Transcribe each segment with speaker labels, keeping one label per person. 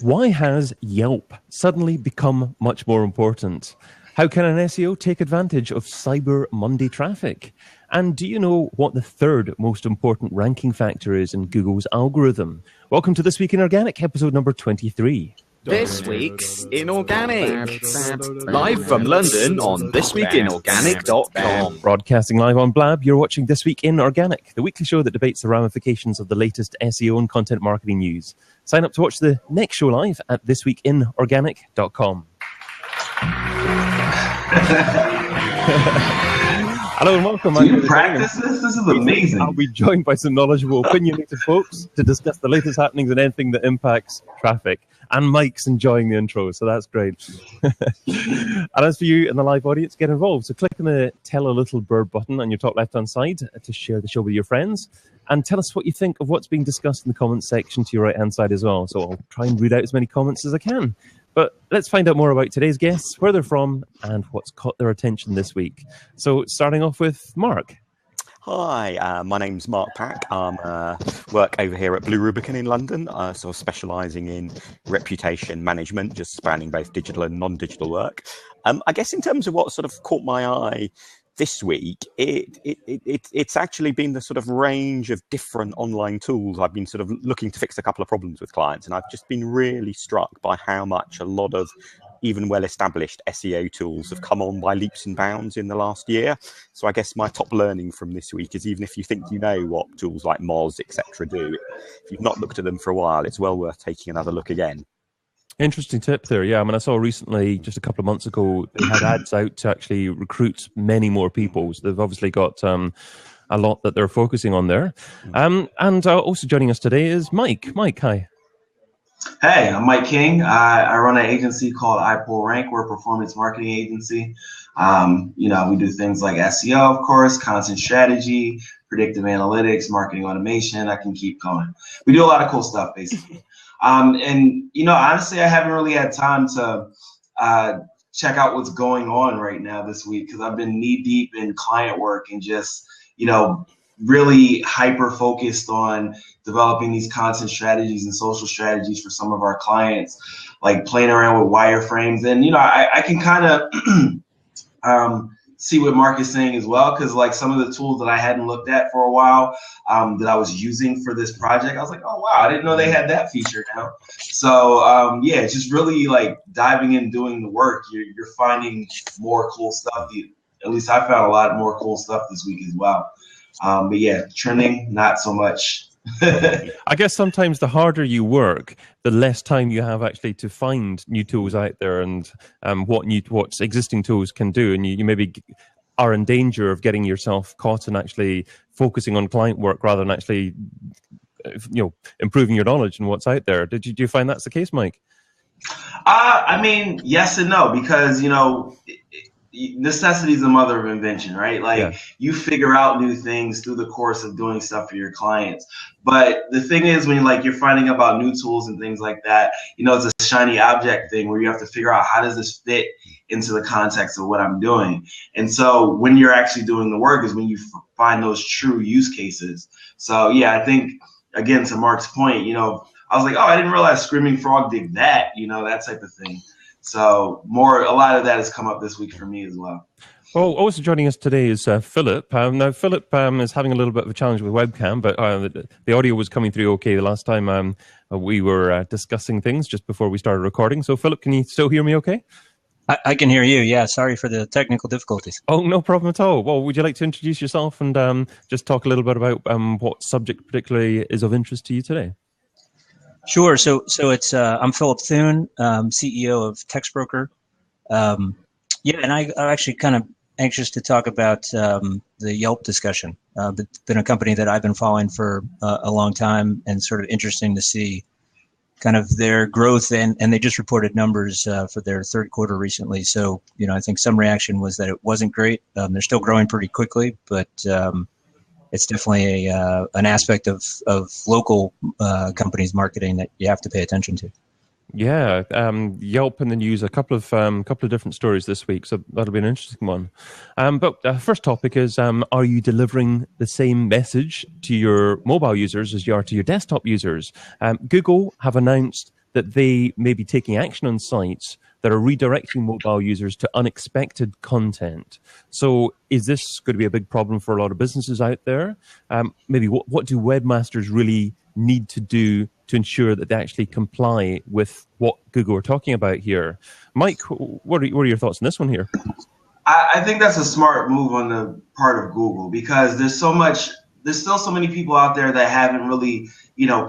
Speaker 1: Why has Yelp suddenly become much more important? How can an SEO take advantage of Cyber Monday traffic? And do you know what the third most important ranking factor is in Google's algorithm? Welcome to This Week in Organic, episode number 23.
Speaker 2: This Week's in Organic. Live from London on thisweekinorganic.com.
Speaker 1: Broadcasting live on Blab, you're watching This Week in Organic, the weekly show that debates the ramifications of the latest SEO and content marketing news. Sign up to watch the next show live at thisweekinorganic.com. Hello and welcome.
Speaker 3: Do you practice this? This is amazing.
Speaker 1: I'll be joined by some knowledgeable, opinionated folks to discuss the latest happenings and anything that impacts traffic. And Mike's enjoying the intro, so that's great. And as for you in the live audience, get involved. So click on the Tell a Little Bird button on your top left-hand side to share the show with your friends. And tell us what you think of what's being discussed in the comments section to your right-hand side as well. So I'll try and read out as many comments as I can. But let's find out more about today's guests, where they're from, and what's caught their attention this week. So starting off with Mark.
Speaker 4: Hi, my name's Mark Pack. I work over here at Blue Rubicon in London, sort of specialising in reputation management, just spanning both digital and non-digital work. I guess in terms of what sort of caught my eye this week, it's actually been the sort of range of different online tools. I've been sort of looking to fix a couple of problems with clients, and I've just been really struck by how much a lot of even well-established SEO tools have come on by leaps and bounds in the last year. So I guess my top learning from this week is, even if you think you know what tools like Moz, etc. do, if you've not looked at them for a while, it's well worth taking another look again.
Speaker 1: Interesting tip there. Yeah, I mean, I saw recently, just a couple of months ago, they had ads out to actually recruit many more people. So they've obviously got a lot that they're focusing on there. And also joining us today is Mike. Mike, hi.
Speaker 3: Hey, I'm Mike King. I run an agency called iPullRank. We're a performance marketing agency. We do things like SEO, of course, content strategy, predictive analytics, marketing automation. I can keep going. We do a lot of cool stuff, basically. Honestly, I haven't really had time to check out what's going on right now this week, because I've been knee deep in client work and just, really hyper focused on developing these content strategies and social strategies for some of our clients, like playing around with wireframes. And, I can kind of see what Mark is saying as well, because like some of the tools that I hadn't looked at for a while that I was using for this project, I was like, oh, wow, I didn't know they had that feature now. So, just really like diving in, doing the work, you're finding more cool stuff. At least I found a lot more cool stuff this week as well. Trending, not so much.
Speaker 1: I guess sometimes the harder you work, the less time you have actually to find new tools out there and what existing tools can do. And you maybe are in danger of getting yourself caught in actually focusing on client work rather than actually, improving your knowledge and what's out there. Do you find that's the case, Mike?
Speaker 3: Yes and no, because, necessity is the mother of invention, right? Like you figure out new things through the course of doing stuff for your clients. But the thing is, when you're finding about new tools and things like that, it's a shiny object thing where you have to figure out, how does this fit into the context of what I'm doing? And so when you're actually doing the work is when you find those true use cases. So I think, again, to Mark's point, I was like, oh, I didn't realize Screaming Frog did that, that type of thing. So a lot of that has come up this week for me as well.
Speaker 1: Well, also joining us today is Philip. Now, Philip is having a little bit of a challenge with webcam, but the audio was coming through okay the last time we were discussing things just before we started recording. So, Philip, can you still hear me okay?
Speaker 5: I can hear you, yeah. Sorry for the technical difficulties.
Speaker 1: Oh, no problem at all. Well, would you like to introduce yourself and just talk a little bit about what subject particularly is of interest to you today?
Speaker 5: Sure. So it's I'm Philip Thune, CEO of TextBroker. And I'm actually kind of anxious to talk about the Yelp discussion. It's been a company that I've been following for a long time, and sort of interesting to see kind of their growth, and they just reported numbers for their third quarter recently. So, I think some reaction was that it wasn't great. They're still growing pretty quickly, but it's definitely an aspect of local companies marketing that you have to pay attention to.
Speaker 1: Yeah, Yelp in the news, a couple of different stories this week, so that'll be an interesting one. But first topic is, are you delivering the same message to your mobile users as you are to your desktop users? Google have announced that they may be taking action on sites that are redirecting mobile users to unexpected content. So is this going to be a big problem for a lot of businesses out there? Maybe what do webmasters really need to do to ensure that they actually comply with what Google are talking about here? Mike, what are your thoughts on this one here?
Speaker 3: I think that's a smart move on the part of Google, because there's still so many people out there that haven't really,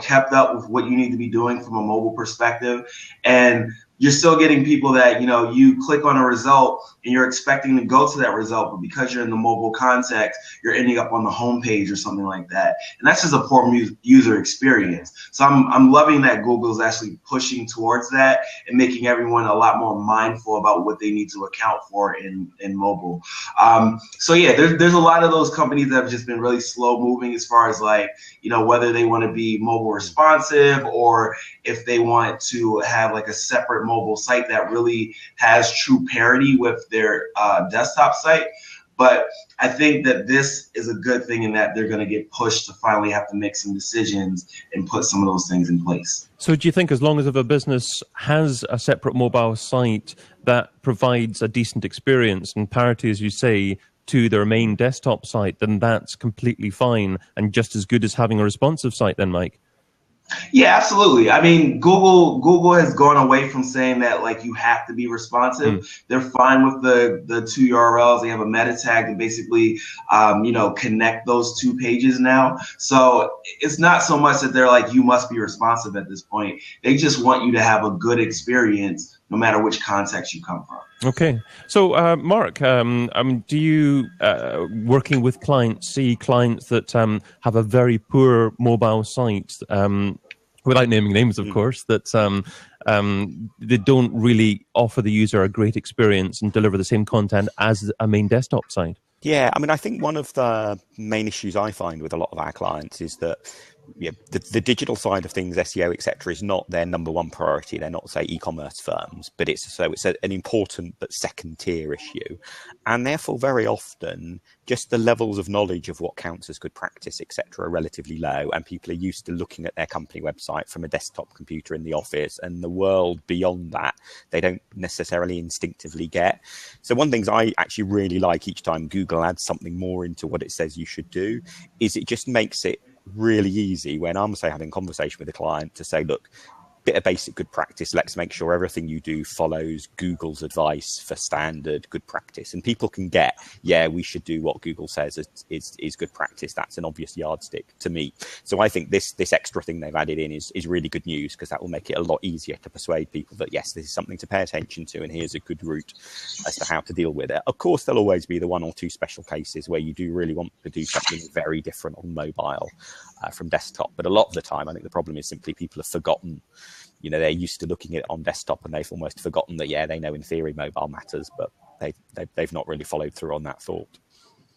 Speaker 3: kept up with what you need to be doing from a mobile perspective. And you're still getting people that, you click on a result and you're expecting to go to that result, but because you're in the mobile context, you're ending up on the homepage or something like that. And that's just a poor user experience. So I'm loving that Google's actually pushing towards that and making everyone a lot more mindful about what they need to account for in mobile. So yeah, there's a lot of those companies that have just been really slow moving as far as whether they want to be mobile responsive or if they want to have like a separate mobile site that really has true parity with their desktop site. But I think that this is a good thing in that they're going to get pushed to finally have to make some decisions and put some of those things in place.
Speaker 1: So do you think as long as if a business has a separate mobile site that provides a decent experience and parity, as you say, to their main desktop site, then that's completely fine and just as good as having a responsive site then, Mike?
Speaker 3: Yeah, absolutely. I mean, Google has gone away from saying that like you have to be responsive. They're fine with the two URLs. They have a meta tag to basically, connect those two pages now. So it's not so much that they're like, you must be responsive at this point. They just want you to have a good experience no matter which context you come from.
Speaker 1: Okay. So, Mark, do you, working with clients, see clients that have a very poor mobile site, without naming names, of course, that they don't really offer the user a great experience and deliver the same content as a main desktop site?
Speaker 4: Yeah, I mean, I think one of the main issues I find with a lot of our clients is that the digital side of things, SEO, etc., is not their number one priority. They're not, say, e-commerce firms, but it's an important but second tier issue. And therefore, very often, just the levels of knowledge of what counts as good practice, etc., are relatively low. And people are used to looking at their company website from a desktop computer in the office, and the world beyond that, they don't necessarily instinctively get. So one of the things I actually really like each time Google adds something more into what it says you should do is it just makes it really easy when I'm, say, having a conversation with a client to say, look, bit of basic good practice. Let's make sure everything you do follows Google's advice for standard good practice. And people can get, yeah, we should do what Google says is good practice. That's an obvious yardstick to me. So I think this extra thing they've added in is really good news, because that will make it a lot easier to persuade people that, yes, this is something to pay attention to, and here's a good route as to how to deal with it. Of course, there'll always be the one or two special cases where you do really want to do something very different on mobile from desktop. But a lot of the time, I think the problem is simply people have forgotten. They're used to looking at it on desktop, and they've almost forgotten that, yeah, they know in theory mobile matters, but they've not really followed through on that thought.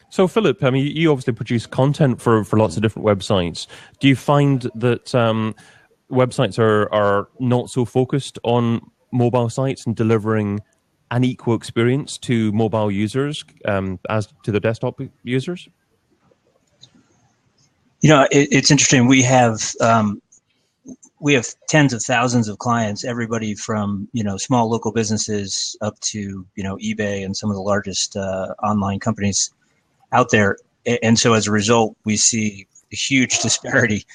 Speaker 1: So, Philip, I mean, you obviously produce content for lots of different websites. Do you find that websites are not so focused on mobile sites and delivering an equal experience to mobile users as to the desktop users?
Speaker 5: It's interesting. We have tens of thousands of clients, everybody from, small local businesses up to, eBay and some of the largest online companies out there. And so as a result, we see a huge disparity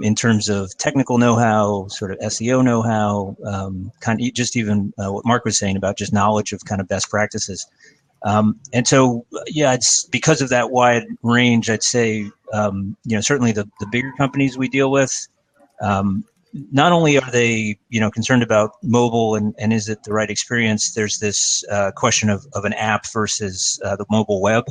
Speaker 5: in terms of technical know-how, sort of SEO know-how, kind of just even what Mark was saying about just knowledge of kind of best practices. And so, yeah, it's because of that wide range, I'd say, certainly the bigger companies we deal with, not only are they, concerned about mobile and is it the right experience, there's this question of an app versus the mobile web.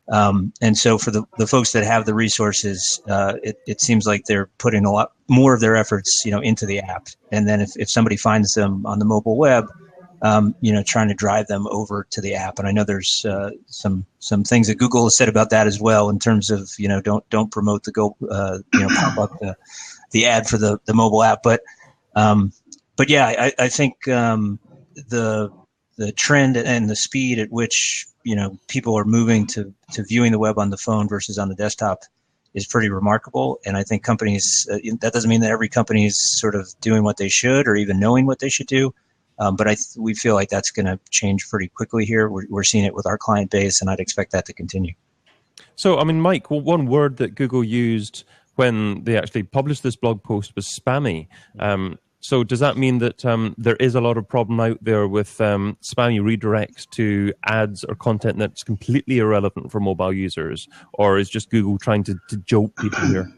Speaker 5: And so for the folks that have the resources, it seems like they're putting a lot more of their efforts, into the app. And then if somebody finds them on the mobile web, trying to drive them over to the app. And I know there's some things that Google has said about that as well, in terms of, don't promote pop up the ad for the mobile app. But yeah, I think the trend and the speed at which people are moving to viewing the web on the phone versus on the desktop is pretty remarkable. And I think companies, that doesn't mean that every company is sort of doing what they should or even knowing what they should do. But we feel like that's going to change pretty quickly here. We're seeing it with our client base, and I'd expect that to continue.
Speaker 1: So, I mean, Mike, one word that Google used when they actually published this blog post was spammy. So does that mean that there is a lot of problem out there with spammy redirects to ads or content that's completely irrelevant for mobile users? Or is just Google trying to joke people here?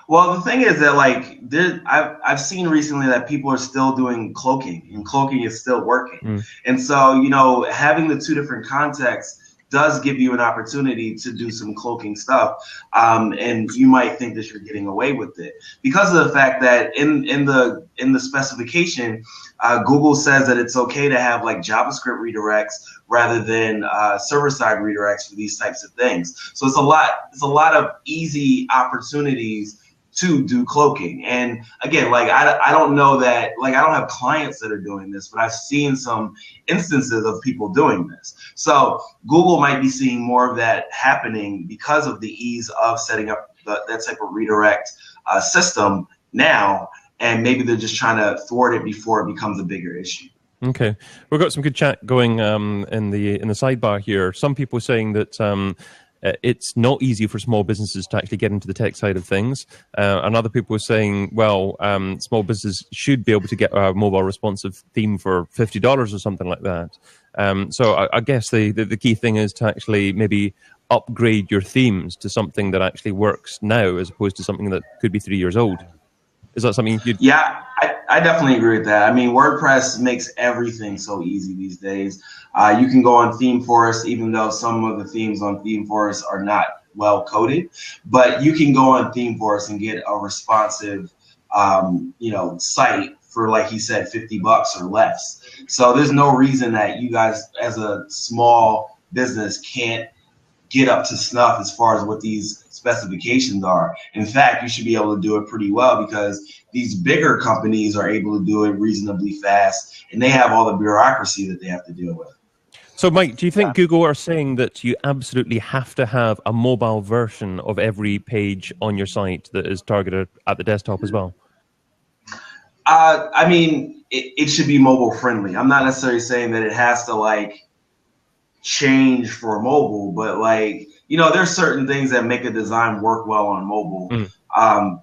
Speaker 3: Well, the thing is that, like, I've seen recently that people are still doing cloaking, and cloaking is still working. And so, you know, having the two different contexts does give you an opportunity to do some cloaking stuff, and you might think that you're getting away with it because of the fact that in the specification, Google says that it's okay to have like JavaScript redirects rather than server-side redirects for these types of things. So it's a lot of easy opportunities to do cloaking. And again, like I don't know that, like I don't have clients that are doing this, but I've seen some instances of people doing this. So Google might be seeing more of that happening because of the ease of setting up that type of redirect system now, and maybe they're just trying to thwart it before it becomes a bigger issue.
Speaker 1: Okay, we've got some good chat going in the sidebar here. Some people saying that it's not easy for small businesses to actually get into the tech side of things. And other people are saying, well, small businesses should be able to get a mobile responsive theme for $50 or something like that. So I guess the key thing is to actually maybe upgrade your themes to something that actually works now as opposed to something that could be 3 years old. Is that something you'd...
Speaker 3: Yeah, I definitely agree with that. I mean, WordPress makes everything so easy these days. You can go on ThemeForest, even though some of the themes on ThemeForest are not well coded, but you can go on ThemeForest and get a responsive, site for, like he said, $50 or less. So there's no reason that you guys, as a small business, can't get up to snuff as far as what these specifications are. In fact, you should be able to do it pretty well because these bigger companies are able to do it reasonably fast, and they have all the bureaucracy that they have to deal with.
Speaker 1: So, Mike, do you think Google are saying that you absolutely have to have a mobile version of every page on your site that is targeted at the desktop as well?
Speaker 3: I mean, it should be mobile friendly. I'm not necessarily saying that it has to, like, change for mobile, but like, you know, there's certain things that make a design work well on mobile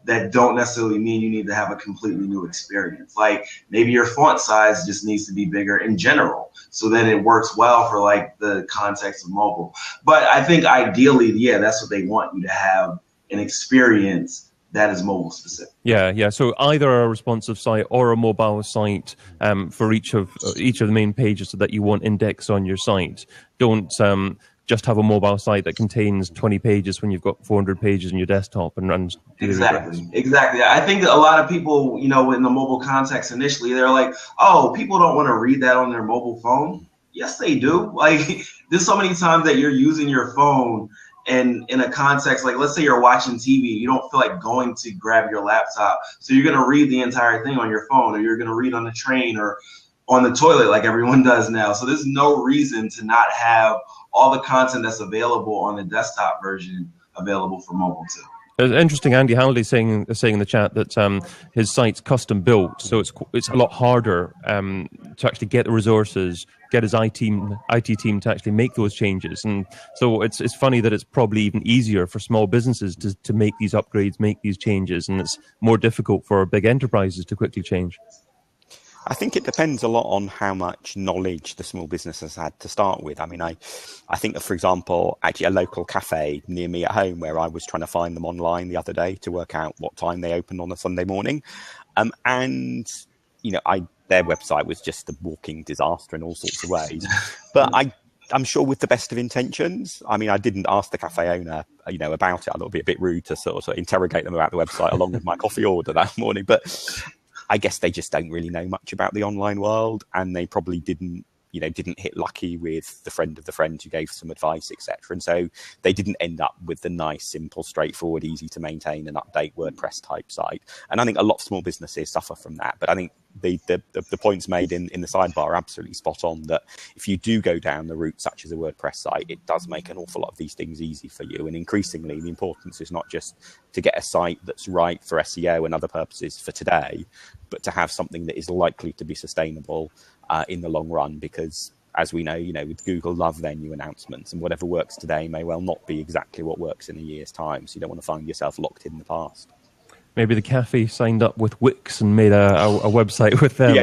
Speaker 3: that don't necessarily mean you need to have a completely new experience. Like maybe your font size just needs to be bigger in general so that it works well for like the context of mobile. But I think ideally, yeah, that's what they want you to have, an experience that is mobile specific.
Speaker 1: Yeah. So either a responsive site or a mobile site for each of the main pages that you want indexed on your site. Don't just have a mobile site that contains 20 pages when you've got 400 pages on your desktop and runs.
Speaker 3: Exactly. I think that a lot of people, you know, in the mobile context initially, they're like, oh, people don't want to read that on their mobile phone. Yes, they do. Like there's so many times that you're using your phone and in a context, like let's say you're watching TV, you don't feel like going to grab your laptop. So you're going to read the entire thing on your phone, or you're going to read on the train or on the toilet like everyone does now. So there's no reason to not have all the content that's available on the desktop version available for mobile too.
Speaker 1: It's interesting. Andy Halliday saying in the chat that his site's custom built, so it's a lot harder to actually get the resources, get his IT team to actually make those changes. And so it's funny that it's probably even easier for small businesses to make these upgrades, make these changes, and it's more difficult for big enterprises to quickly change.
Speaker 4: I think it depends a lot on how much knowledge the small business has had to start with. I mean, I think that, for example, actually a local cafe near me at home where I was trying to find them online the other day to work out what time they opened on a Sunday morning. And, you know, their website was just a walking disaster in all sorts of ways. But I'm sure with the best of intentions. I mean, I didn't ask the cafe owner, you know, about it. I thought it'd be a bit rude to sort of interrogate them about the website along with my coffee order that morning. But I guess they just don't really know much about the online world, and they probably didn't hit lucky with the friend of the friend who gave some advice, etc. And so they didn't end up with the nice, simple, straightforward, easy to maintain and update WordPress type site. And I think a lot of small businesses suffer from that. But I think the points made in the sidebar are absolutely spot on, that if you do go down the route such as a WordPress site, it does make an awful lot of these things easy for you. And increasingly, the importance is not just to get a site that's right for SEO and other purposes for today, but to have something that is likely to be sustainable in the long run, because as we know, with Google, love their new announcements, and whatever works today may well not be exactly what works in a year's time. So you don't want to find yourself locked in the past.
Speaker 1: Maybe the cafe signed up with Wix and made a website with them.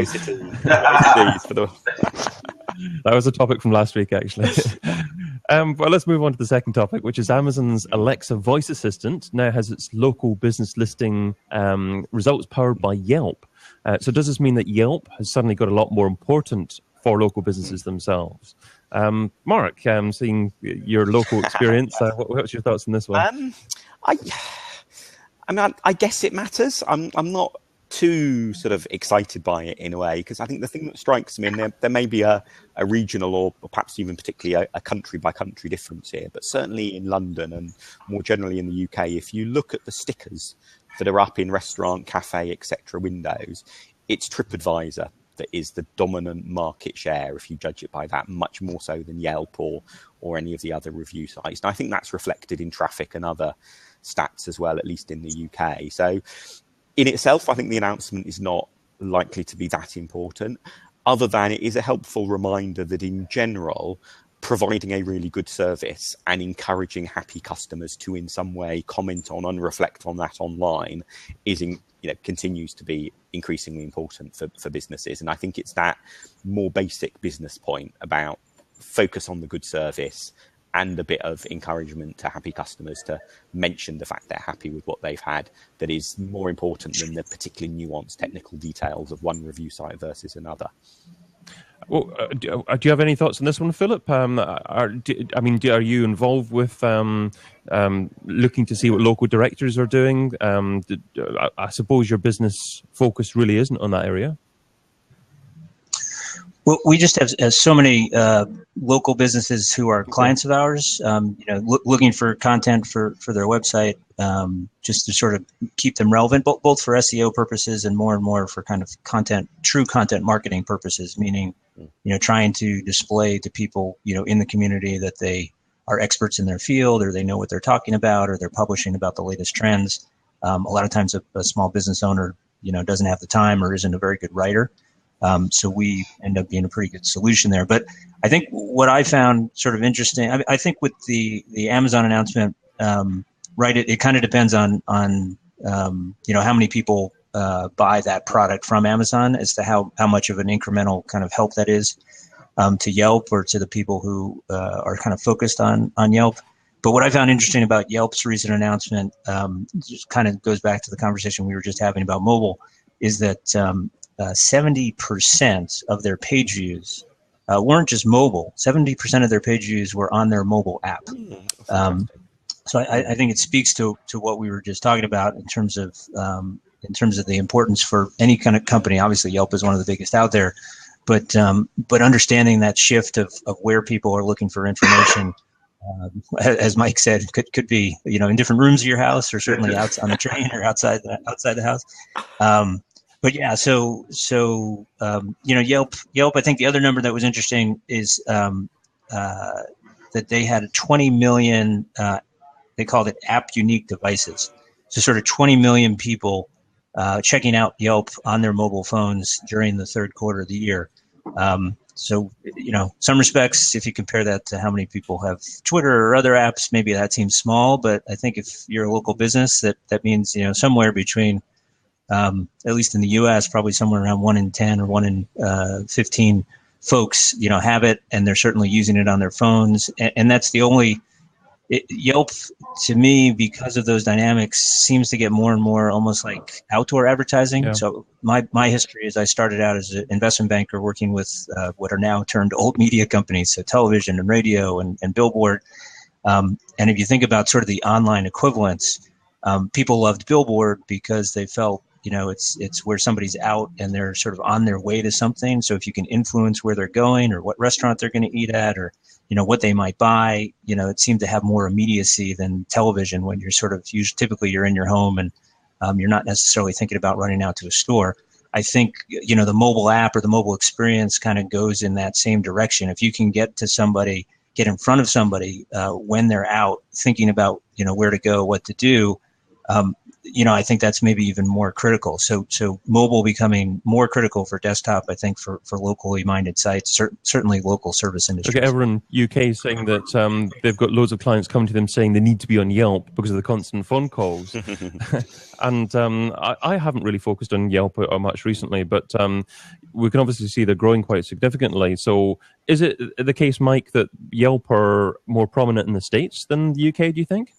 Speaker 1: That was a topic from last week, actually. But let's move on to the second topic, which is Amazon's Alexa voice assistant now has its local business listing results powered by Yelp. So does this mean that Yelp has suddenly got a lot more important for local businesses themselves? Mark, seeing your local experience, what's your thoughts on this one?
Speaker 4: I guess it matters. I'm not too sort of excited by it in a way, because I think the thing that strikes me, and there may be a regional or perhaps even particularly a country by country difference here, but certainly in London and more generally in the UK, if you look at the stickers that are up in restaurant, cafe, etc. windows, it's TripAdvisor that is the dominant market share, if you judge it by that, much more so than Yelp or any of the other review sites. And I think that's reflected in traffic and other stats as well, at least in the UK. So in itself, I think the announcement is not likely to be that important, other than it is a helpful reminder that in general, providing a really good service and encouraging happy customers to in some way comment on and reflect on that online continues to be increasingly important for businesses. And I think it's that more basic business point about focus on the good service and a bit of encouragement to happy customers to mention the fact they're happy with what they've had that is more important than the particularly nuanced technical details of one review site versus another.
Speaker 1: Well, do you have any thoughts on this one, Philip? Are you involved with looking to see what local directors are doing? I suppose your business focus really isn't on that area.
Speaker 5: Well, we just have so many local businesses who are clients of ours, looking for content for their website, just to sort of keep them relevant, both for SEO purposes and more for kind of true content marketing purposes, meaning, trying to display to people, in the community that they are experts in their field, or they know what they're talking about, or they're publishing about the latest trends. A lot of times a small business owner, doesn't have the time or isn't a very good writer. So we end up being a pretty good solution there. But I think what I found sort of interesting, I think with the Amazon announcement, right, it kind of depends on how many people buy that product from Amazon as to how much of an incremental kind of help that is to Yelp or to the people who are kind of focused on Yelp. But what I found interesting about Yelp's recent announcement, just kind of goes back to the conversation we were just having about mobile, is that 70% of their page views weren't just mobile. 70% of their page views were on their mobile app. So I think it speaks to what we were just talking about in terms of the importance for any kind of company. Obviously, Yelp is one of the biggest out there, but understanding that shift of where people are looking for information, as Mike said, could be in different rooms of your house, or certainly out on the train or outside the house. But yeah, so Yelp. I think the other number that was interesting is that they had 20 million. They called it app unique devices. So sort of 20 million people checking out Yelp on their mobile phones during the third quarter of the year. So some respects, if you compare that to how many people have Twitter or other apps, maybe that seems small. But I think if you're a local business, that means somewhere between at least in the U.S., probably somewhere around 1 in 10 or 1 in 15 folks, have it, and they're certainly using it on their phones. And that's the only Yelp, to me, because of those dynamics, seems to get more and more almost like outdoor advertising. Yeah. So my history is I started out as an investment banker working with what are now termed old media companies, so television and radio and billboard. And if you think about sort of the online equivalents, people loved billboard because they felt it's where somebody's out and they're sort of on their way to something. So if you can influence where they're going or what restaurant they're going to eat at, or what they might buy, it seemed to have more immediacy than television, when you're sort of typically you're in your home and you're not necessarily thinking about running out to a store. I think, you know, the mobile app or the mobile experience kind of goes in that same direction. If you can get to somebody, get in front of somebody when they're out thinking about, you know, where to go, what to do, you know, I think that's maybe even more critical. So mobile becoming more critical for desktop, I think, for locally minded sites, certainly local service industries.
Speaker 1: Look at everyone in UK saying that they've got loads of clients coming to them saying they need to be on Yelp because of the constant phone calls. And I haven't really focused on Yelp or much recently, but we can obviously see they're growing quite significantly. So is it the case, Mike, that Yelp are more prominent in the States than the UK, do you think?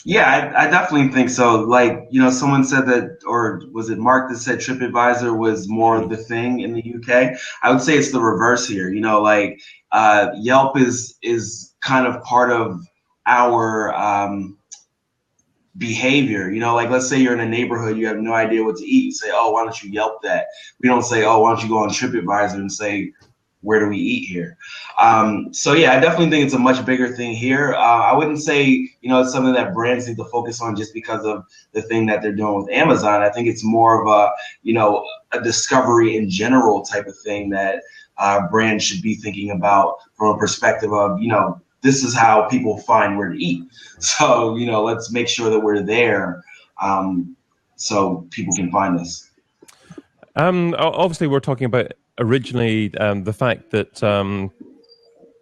Speaker 3: Yeah, I definitely think so. Like, you know, someone said that, or was it Mark that said TripAdvisor was more the thing in the UK? I would say it's the reverse here. You know, like Yelp is kind of part of our behavior. You know, like let's say you're in a neighborhood, you have no idea what to eat. You say, oh, why don't you Yelp that? We don't say, oh, why don't you go on TripAdvisor and say, where do we eat here? So yeah, I definitely think it's a much bigger thing here. I wouldn't say, you know, it's something that brands need to focus on just because of the thing that they're doing with Amazon. I think it's more of a, you know, a discovery in general type of thing that brands should be thinking about from a perspective of, you know, this is how people find where to eat. So, you know, let's make sure that we're there so people can find us.
Speaker 1: Obviously, we're talking about originally the fact that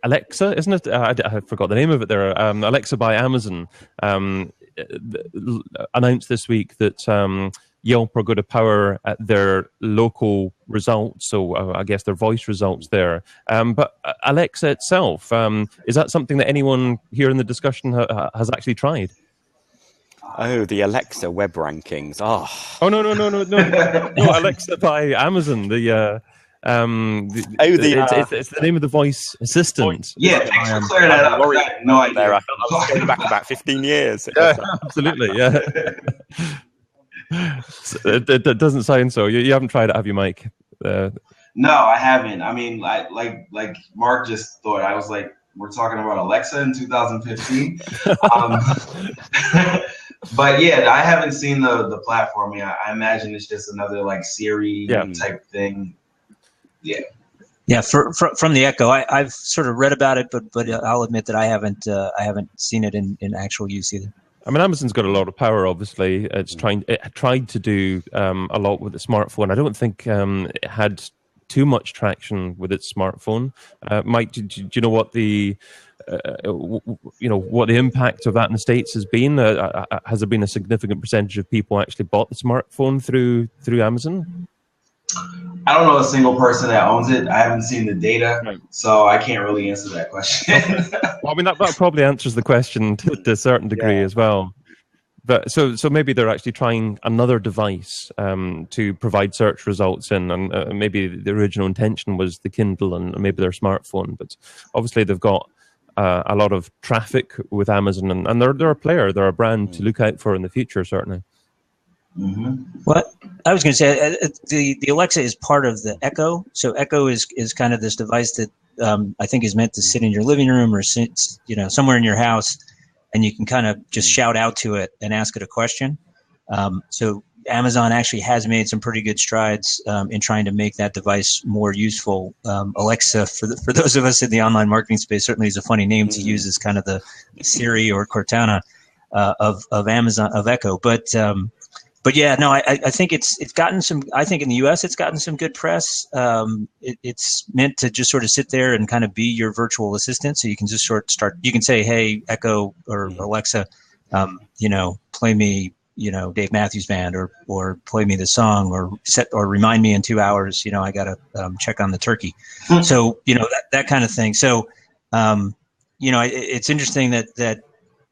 Speaker 1: Alexa, isn't it? I forgot the name of it there. Alexa by Amazon announced this week that Yelp are going to power their local results, so I guess their voice results there. But Alexa itself, is that something that anyone here in the discussion has actually tried?
Speaker 4: Oh, the Alexa web rankings.
Speaker 1: Oh no, Alexa by Amazon. It's the name of the voice assistant.
Speaker 3: Yeah, thanks for clearing that up. I had no idea.
Speaker 4: I was going back about 15 years.
Speaker 1: Yeah, absolutely. Yeah. It doesn't sound so. You haven't tried it, have you, Mike?
Speaker 3: No, I haven't. I mean, like Mark just thought. I was like, we're talking about Alexa in 2015. But yeah, I haven't seen the platform yet. I imagine it's just another like Siri type thing. Yeah.
Speaker 5: Yeah, from the Echo, I've sort of read about it, but I'll admit that I haven't seen it in actual use either.
Speaker 1: I mean, Amazon's got a lot of power. Obviously, it tried to do a lot with the smartphone. I don't think it had too much traction with its smartphone. Mike, do you know what the what the impact of that in the States has been? Has there been a significant percentage of people actually bought the smartphone through Amazon?
Speaker 3: I don't know a single person that owns it. I haven't seen the data, so I can't really answer that question.
Speaker 1: Well, I mean, that probably answers the question to a certain degree as well. But so maybe they're actually trying another device to provide search results in, and maybe the original intention was the Kindle and maybe their smartphone. But obviously they've got a lot of traffic with Amazon, and they're a player, they're a brand to look out for in the future, certainly.
Speaker 3: Mm-hmm.
Speaker 5: What I was going to say, the Alexa is part of the Echo. So Echo is kind of this device that I think is meant to sit in your living room or sit, somewhere in your house, and you can kind of just shout out to it and ask it a question. So Amazon actually has made some pretty good strides in trying to make that device more useful. Alexa, for those of us in the online marketing space, certainly is a funny name to use as kind of the Siri or Cortana of Amazon, of Echo. But yeah, no, I think it's gotten some. I think in the U.S. it's gotten some good press. It's meant to just sort of sit there and kind of be your virtual assistant, so you can just start. You can say, "Hey, Echo or Alexa, play me, Dave Matthews Band, or play me the song, or remind me in 2 hours. I got to check on the turkey." So that kind of thing. So it's interesting that.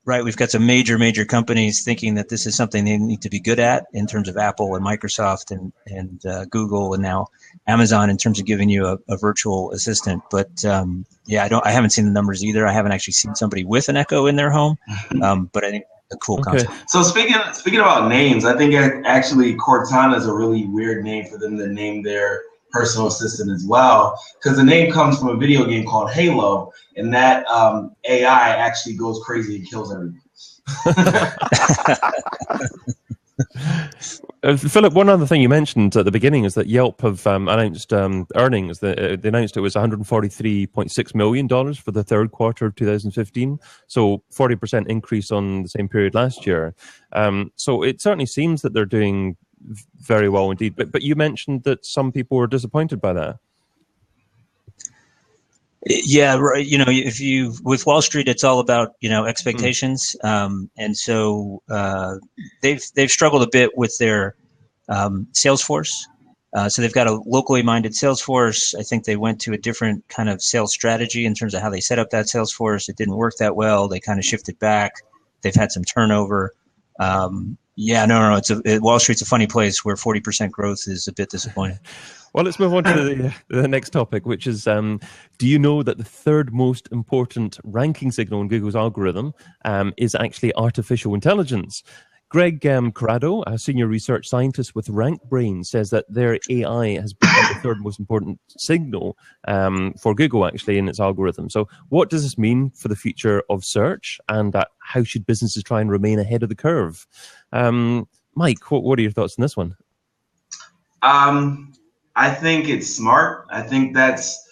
Speaker 5: Right, we've got some major companies thinking that this is something they need to be good at in terms of Apple and Microsoft and Google and now Amazon in terms of giving you a virtual assistant. But I haven't seen the numbers either. I haven't actually seen somebody with an Echo in their home. But I think a cool concept.
Speaker 3: So speaking about names, I think actually Cortana is a really weird name for them to name their personal assistant as well, because the name comes from a video game called Halo, and that AI actually goes crazy and kills everyone.
Speaker 1: Philip, one other thing you mentioned at the beginning is that Yelp have announced earnings. They announced it was $143.6 million for the third quarter of 2015, so 40% increase on the same period last year. So it certainly seems that they're doing very well indeed. But you mentioned that some people were disappointed by that.
Speaker 5: Yeah, right. If you with Wall Street, it's all about expectations, and so they've struggled a bit with their sales force. So they've got a locally minded sales force. I think they went to a different kind of sales strategy in terms of how they set up that sales force. It didn't work that well. They kind of shifted back. They've had some turnover. Wall Street's a funny place where 40% growth is a bit disappointing.
Speaker 1: Well, let's move on to the next topic, which is, do you know that the third most important ranking signal in Google's algorithm is actually artificial intelligence? Greg Corrado, a senior research scientist with RankBrain, says that their AI has become the third most important signal for Google, actually, in its algorithm. So what does this mean for the future of search, and how should businesses try and remain ahead of the curve? Mike, what are your thoughts on this one?
Speaker 3: I think it's smart. I think that's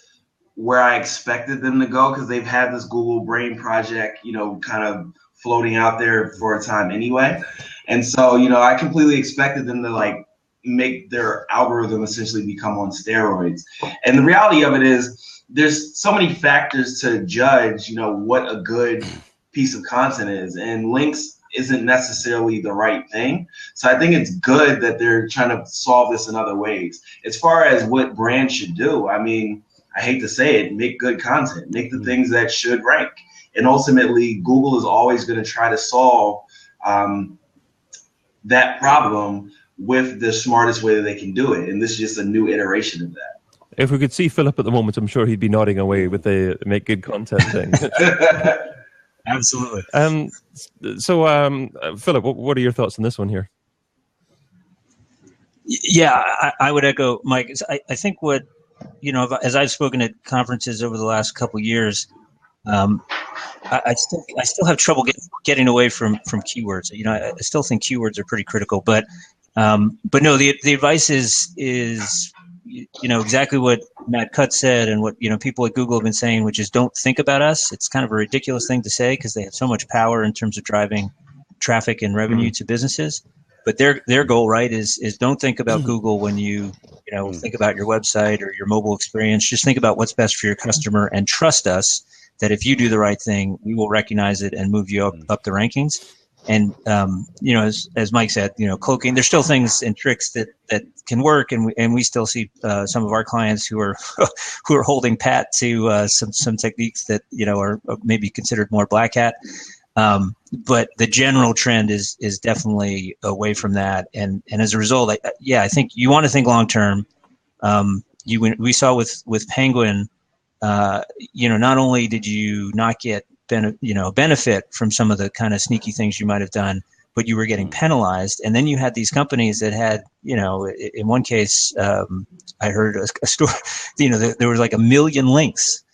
Speaker 3: where I expected them to go, because they've had this Google Brain project, kind of floating out there for a time anyway. And so, I completely expected them to make their algorithm essentially become on steroids. And the reality of it is there's so many factors to judge, what a good piece of content is, and links isn't necessarily the right thing. So I think it's good that they're trying to solve this in other ways. As far as what brands should do, I mean, I hate to say it, make good content, make the things that should rank. And ultimately, Google is always going to try to solve that problem with the smartest way that they can do it. And this is just a new iteration of that.
Speaker 1: If we could see Philip at the moment, I'm sure he'd be nodding away with the make good content thing.
Speaker 5: Absolutely.
Speaker 1: So, Philip, what are your thoughts on this one here?
Speaker 5: Yeah, I would echo Mike. I think what, as I've spoken at conferences over the last couple of years, I still have trouble getting away from keywords. I still think keywords are pretty critical, but no, the advice is exactly what Matt Cutt said, and what people at Google have been saying, which is don't think about us. It's kind of a ridiculous thing to say because they have so much power in terms of driving traffic and revenue to businesses. But their goal, right, is don't think about Google when you think about your website or your mobile experience. Just think about what's best for your customer, and trust us that if you do the right thing, we will recognize it and move you up the rankings. And as Mike said, cloaking. There's still things and tricks that can work, and we still see some of our clients who are holding pat to some techniques that are maybe considered more black hat. But the general trend is definitely away from that, and as a result, I think you want to think long term. We saw with Penguin, not only did you not get benefit from some of the kind of sneaky things you might have done, but you were getting penalized. And then you had these companies that had, in one case, I heard a story, there was like 1 million links.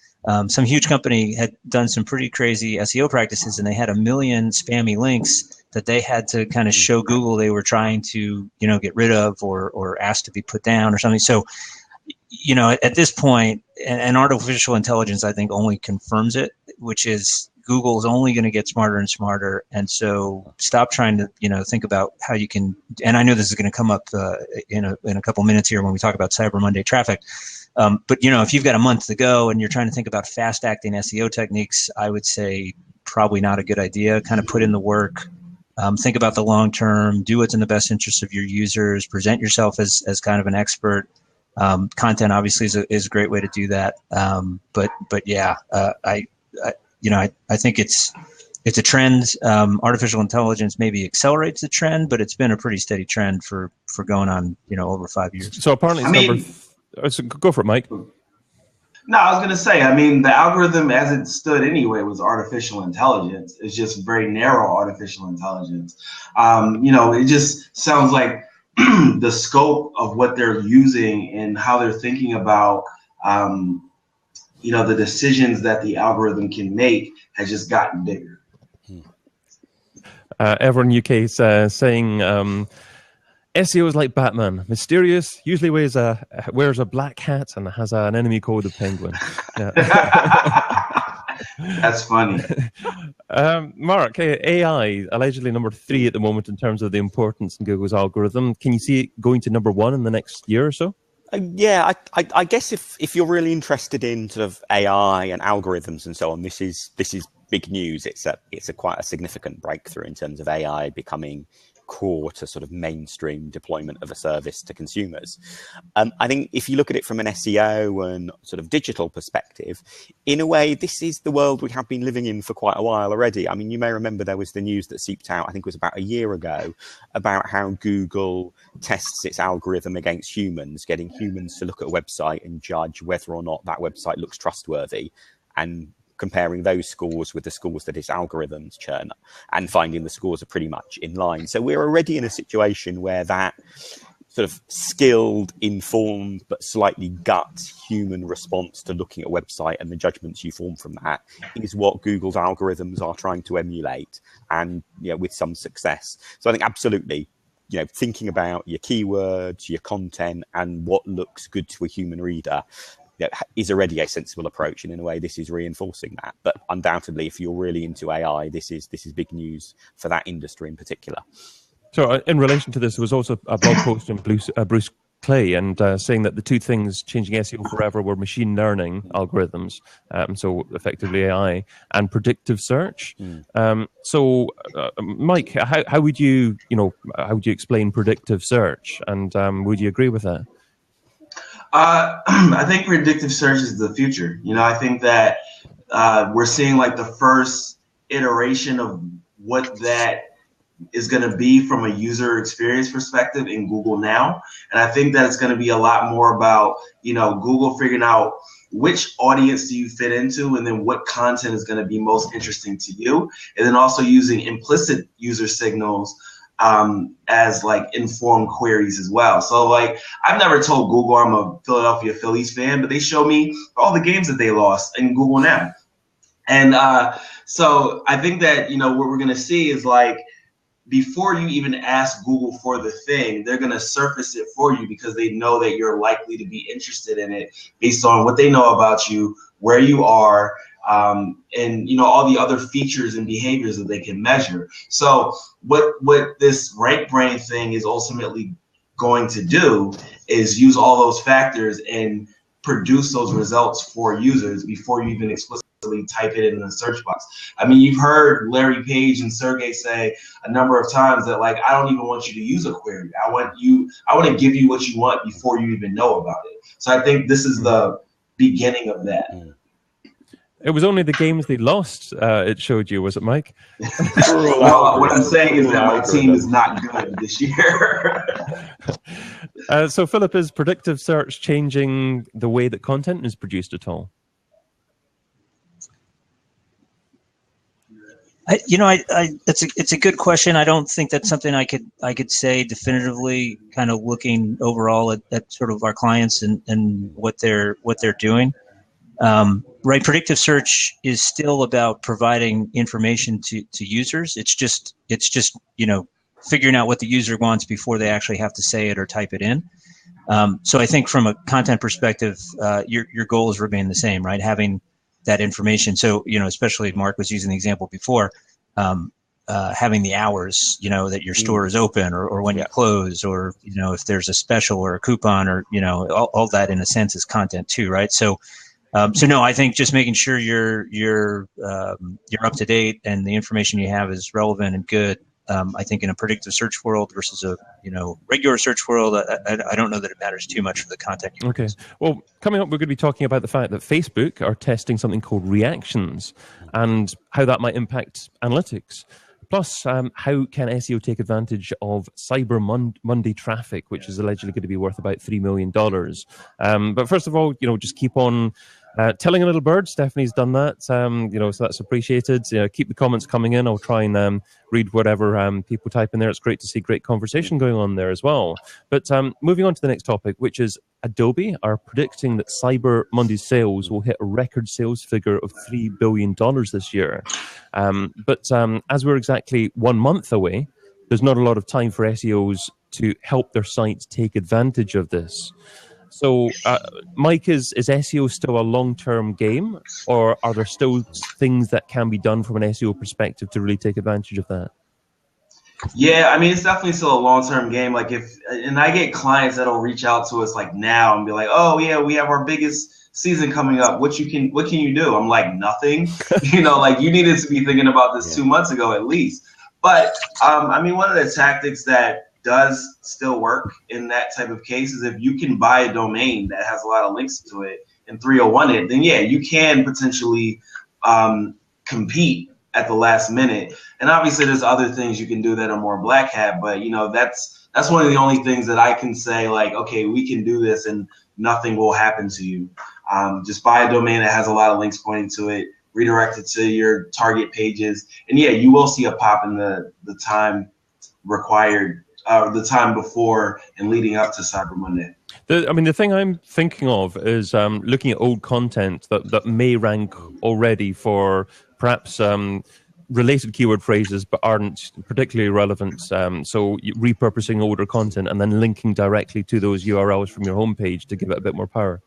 Speaker 5: Some huge company had done some pretty crazy SEO practices, and they had 1 million spammy links that they had to kind of show Google they were trying to, get rid of or ask to be put down or something. So, at this point, and artificial intelligence, I think, only confirms it, which is Google is only going to get smarter and smarter. And so stop trying to, think about how you can, and I know this is going to come up in a couple minutes here when we talk about Cyber Monday traffic. But, if you've got a month to go and you're trying to think about fast acting SEO techniques, I would say probably not a good idea. Kind of put in the work, think about the long term, do what's in the best interest of your users, present yourself as kind of an expert. Content obviously is a great way to do that. But yeah, I think it's a trend. Artificial intelligence maybe accelerates the trend, but it's been a pretty steady trend for going on, over 5 years.
Speaker 1: So apparently, go for it, Mike.
Speaker 3: No, I was going to say, the algorithm as it stood anyway was artificial intelligence. It's just very narrow artificial intelligence. It just sounds like the scope of what they're using and how they're thinking about, the decisions that the algorithm can make has just gotten bigger.
Speaker 1: Everyone UK is saying SEO is like Batman, mysterious, usually wears a black hat and has an enemy called the Penguin.
Speaker 3: That's funny.
Speaker 1: Mark, AI, allegedly number 3 at the moment in terms of the importance in Google's algorithm. Can you see it going to number 1 in the next year or so?
Speaker 4: Yeah, I guess if you're really interested in sort of AI and algorithms and so on, this is big news. It's a quite a significant breakthrough in terms of AI becoming core to sort of mainstream deployment of a service to consumers. I think if you look at it from an SEO and sort of digital perspective, in a way, this is the world we have been living in for quite a while already. I mean, you may remember there was the news that seeped out, I think it was about a year ago, about how Google tests its algorithm against humans, getting humans to look at a website and judge whether or not that website looks trustworthy, and comparing those scores with the scores that its algorithms churn and finding the scores are pretty much in line. So we're already in a situation where that sort of skilled, informed, but slightly gut human response to looking at a website and the judgments you form from that is what Google's algorithms are trying to emulate, and with some success. So I think absolutely, thinking about your keywords, your content, and what looks good to a human reader is already a sensible approach, and in a way this is reinforcing that. But undoubtedly, if you're really into AI, this is big news for that industry in particular.
Speaker 1: So in relation to this, there was also a blog post from Bruce Clay, and saying that the two things changing SEO forever were machine learning algorithms, so effectively AI, and predictive search. So Mike, how would you explain predictive search, and would you agree with that?
Speaker 3: I think predictive search is the future. I think that we're seeing like the first iteration of what that is going to be from a user experience perspective in Google now. And I think that it's going to be a lot more about, Google figuring out which audience do you fit into, and then what content is going to be most interesting to you. And then also using implicit user signals as like informed queries as well. So like, I've never told Google I'm a Philadelphia Phillies fan, but they show me all the games that they lost in Google now. And so I think that, what we're going to see is like, before you even ask Google for the thing, they're going to surface it for you because they know that you're likely to be interested in it based on what they know about you, where you are, and all the other features and behaviors that they can measure. So what this right brain thing is ultimately going to do is use all those factors and produce those results for users before you even explicitly type it in the search box. I mean, you've heard Larry Page and Sergey say a number of times that like, I don't even want you to use a query. I want to give you what you want before you even know about it. So I think this is the beginning of that.
Speaker 1: It was only the games they lost it showed you, was it, Mike?
Speaker 3: Well, what I'm saying is that my team is not good this year.
Speaker 1: So, Philip, is predictive search changing the way that content is produced at all?
Speaker 5: It's a good question. I don't think that's something I could say definitively, kind of looking overall at sort of our clients and what they're doing. Right, predictive search is still about providing information to users. It's just figuring out what the user wants before they actually have to say it or type it in. So I think from a content perspective, your goals remain the same, right? Having that information. So, especially Mark was using the example before, having the hours, that your store is open or when you close, or, if there's a special or a coupon, or, all that in a sense is content too, right? So no, I think just making sure you're up to date and the information you have is relevant and good. I think in a predictive search world versus a regular search world, I don't know that it matters too much for the content you produce.
Speaker 1: Well, coming up, we're going to be talking about the fact that Facebook are testing something called reactions and how that might impact analytics. Plus, how can SEO take advantage of Cyber Monday traffic, which is allegedly going to be worth about $3 million. But first of all, just keep on telling a little bird. Stephanie's done that, so that's appreciated. Keep the comments coming in. I'll try and read whatever people type in there. It's great to see great conversation going on there as well. But moving on to the next topic, which is Adobe are predicting that Cyber Monday sales will hit a record sales figure of $3 billion this year. But as we're exactly 1 month away, there's not a lot of time for SEOs to help their sites take advantage of this. So, Mike, is SEO still a long-term game, or are there still things that can be done from an SEO perspective to really take advantage of that?
Speaker 3: Yeah, I mean, it's definitely still a long-term game. Like and I get clients that'll reach out to us like now and be like, "Oh yeah, we have our biggest season coming up. What can you do?" I'm like, nothing. Like you needed to be thinking about this 2 months ago at least. But I mean, one of the tactics that does still work in that type of case is if you can buy a domain that has a lot of links to it and 301 it, then yeah, you can potentially compete at the last minute. And obviously there's other things you can do that are more black hat, but that's one of the only things that I can say, like, okay, we can do this and nothing will happen to you. Just buy a domain that has a lot of links pointing to it, redirect it to your target pages, and yeah, you will see a pop in the time required, the time before and leading up to Cyber Monday.
Speaker 1: The thing I'm thinking of is looking at old content that may rank already for perhaps related keyword phrases but aren't particularly relevant. So repurposing older content and then linking directly to those URLs from your homepage to give it a bit more power.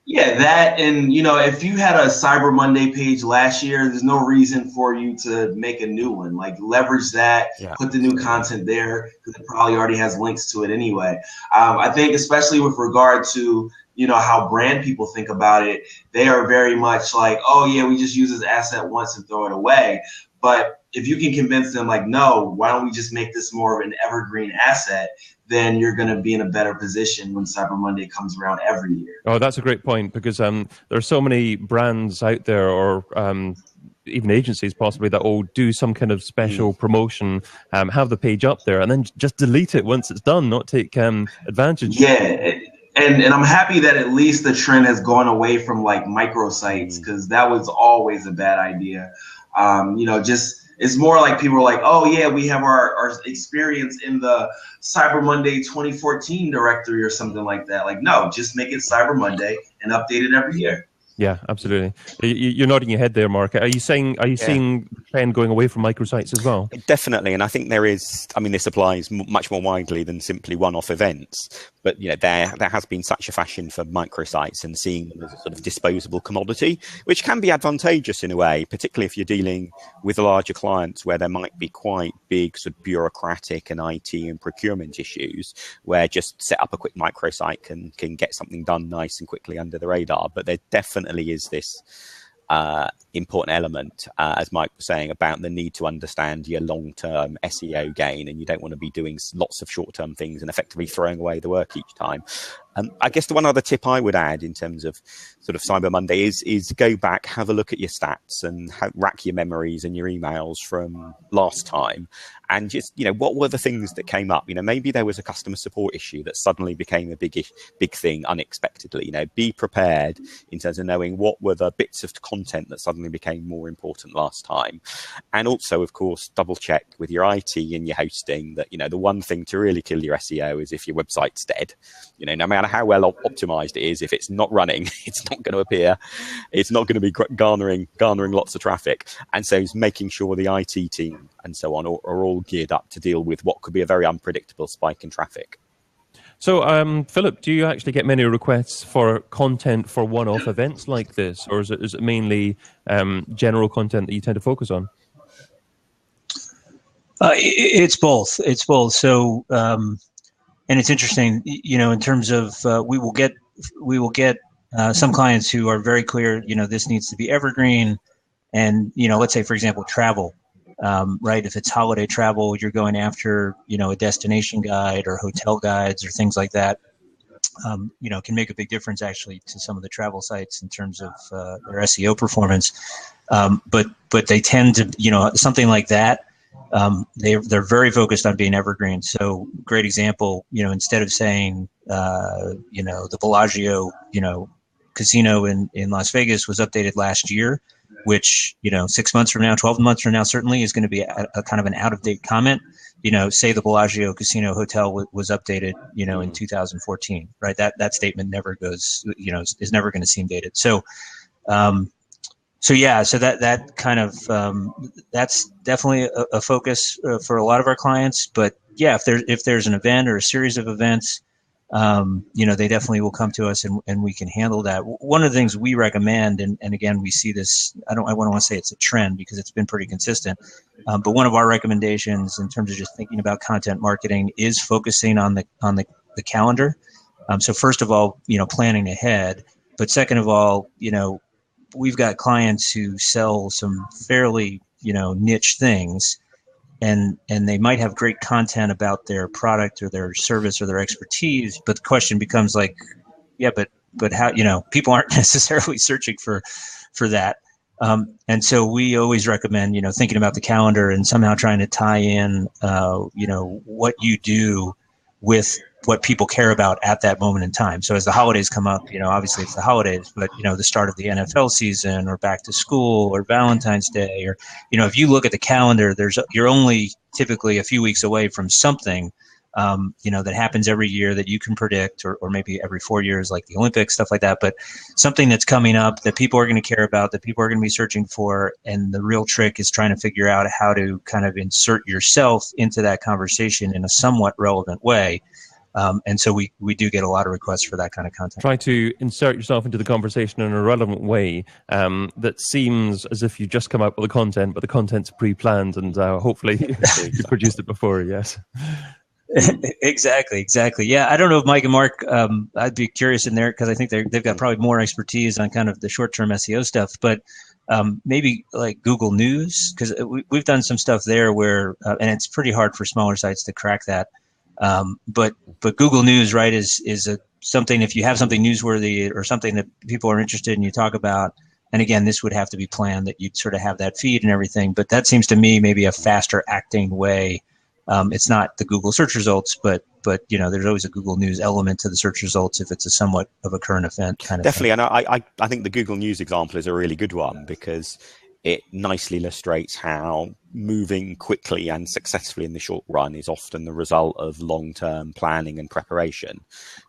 Speaker 1: Yeah, that, and if you had a Cyber Monday page last year, there's no reason for you to make a new one. Like, leverage that, put the new content there, because it probably already has links to it anyway. I think especially with regard to how brand people think about it, they are very much like, oh yeah, we just use this asset once and throw it away. But if you can convince them, like, no, why don't we just make this more of an evergreen asset, then you're going to be in a better position when Cyber Monday comes around every year. Oh, that's a great point, because there are so many brands out there, or even agencies possibly, that will do some kind of special promotion, have the page up there, and then just delete it once it's done, not take advantage. Yeah. And I'm happy that at least the trend has gone away from like microsites, because that was always a bad idea. It's more like people are like, oh yeah, we have our experience in the Cyber Monday 2014 directory or something like that. Like, no, just make it Cyber Monday and update it every year. Yeah, absolutely. You're nodding your head there, Mark. Are you seeing the trend going away from microsites as well?
Speaker 4: Definitely, and I think there is. I mean, this applies much more widely than simply one-off events. But there has been such a fashion for microsites and seeing them as a sort of disposable commodity, which can be advantageous in a way, particularly if you're dealing with larger clients where there might be quite big sort of bureaucratic and IT and procurement issues, where just set up a quick microsite can get something done nice and quickly under the radar. But there definitely is this important element, as Mike was saying, about the need to understand your long-term SEO gain, and you don't want to be doing lots of short-term things and effectively throwing away the work each time. I guess the one other tip I would add in terms of sort of Cyber Monday is go back, have a look at your stats and rack your memories and your emails from last time. And just, what were the things that came up? Maybe there was a customer support issue that suddenly became a big thing unexpectedly. Be prepared in terms of knowing what were the bits of content that suddenly became more important last time. And also, of course, double check with your IT and your hosting that, the one thing to really kill your SEO is if your website's dead. No matter how well optimized it is, if it's not running, it's not going to appear. It's not going to be garnering lots of traffic. And so it's making sure the IT team and so on are all geared up to deal with what could be a very unpredictable spike in traffic.
Speaker 1: So, Philip, do you actually get many requests for content for one-off events like this, or is it mainly general content that you tend to focus on?
Speaker 5: It's both. It's both. So, and it's interesting, in terms of we will get some clients who are very clear, this needs to be evergreen, and let's say, for example, travel. Right, if it's holiday travel, you're going after a destination guide or hotel guides or things like that. Can make a big difference actually to some of the travel sites in terms of their SEO performance. But they tend to, something like that. They're very focused on being evergreen. So great example, instead of saying, the Bellagio, casino in Las Vegas was updated last year, which, 6 months from now, 12 months from now, certainly is going to be a kind of an out-of-date comment. Say the Bellagio Casino Hotel was updated, in 2014, right? That statement never goes, is never going to seem dated. So So yeah, so that kind of that's definitely a focus for a lot of our clients. But yeah, if there's an event or a series of events, they definitely will come to us and we can handle that. One of the things we recommend, and again, we see this, I wouldn't want to say it's a trend because it's been pretty consistent, but one of our recommendations in terms of just thinking about content marketing is focusing on the calendar. So first of all, planning ahead, but second of all, we've got clients who sell some fairly, niche things. And they might have great content about their product or their service or their expertise, but the question becomes like, yeah, but how, people aren't necessarily searching for that. And so we always recommend, thinking about the calendar and somehow trying to tie in, what you do with what people care about at that moment in time. So as the holidays come up, obviously it's the holidays, but, the start of the NFL season or back to school or Valentine's Day, or, if you look at the calendar, you're only typically a few weeks away from something, that happens every year that you can predict, or maybe every 4 years, like the Olympics, stuff like that. But something that's coming up that people are going to care about, that people are going to be searching for. And the real trick is trying to figure out how to kind of insert yourself into that conversation in a somewhat relevant way. And so we do get a lot of requests for that kind of content.
Speaker 1: Try to insert yourself into the conversation in a relevant way that seems as if you just come up with the content, but the content's pre-planned and hopefully you produced it before, yes.
Speaker 5: Exactly. Yeah, I don't know if Mike and Mark, I'd be curious in there because I think they've got probably more expertise on kind of the short-term SEO stuff, but maybe like Google News, because we've done some stuff there where, and it's pretty hard for smaller sites to crack that. But Google News, right, is something, if you have something newsworthy or something that people are interested in, you talk about, and again, this would have to be planned that you'd sort of have that feed and everything, but that seems to me maybe a faster acting way. It's not the Google search results, but there's always a Google News element to the search results if it's a somewhat of a current event kind of
Speaker 4: Definitely,
Speaker 5: thing.
Speaker 4: and I think the Google News example is a really good one because it nicely illustrates how moving quickly and successfully in the short run is often the result of long-term planning and preparation.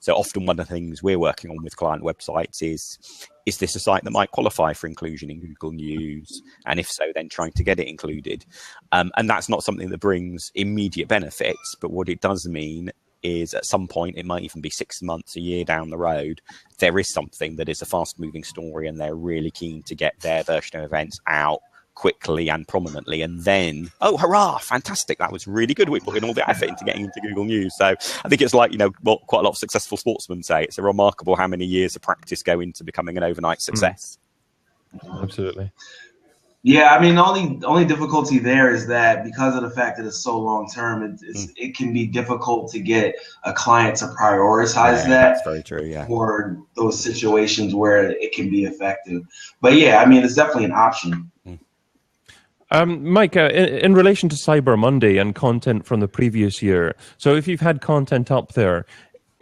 Speaker 4: So often one of the things we're working on with client websites is this a site that might qualify for inclusion in Google News? And if so, then trying to get it included. And that's not something that brings immediate benefits, but what it does mean is at some point, it might even be 6 months, a year down the road, there is something that is a fast moving story and they're really keen to get their version of events out quickly and prominently. And then, oh, hurrah, fantastic. That was really good. We put in all the effort into getting into Google News. So I think it's like, what quite a lot of successful sportsmen say. It's remarkable how many years of practice go into becoming an overnight success.
Speaker 1: Absolutely.
Speaker 3: Yeah, I mean, the only difficulty there is that because of the fact that it's so long term, it can be difficult to get a client to prioritize that.
Speaker 4: That's very true. Yeah,
Speaker 3: for those situations where it can be effective. But yeah, I mean, it's definitely an option.
Speaker 1: Mike, in relation to Cyber Monday and content from the previous year, so if you've had content up there,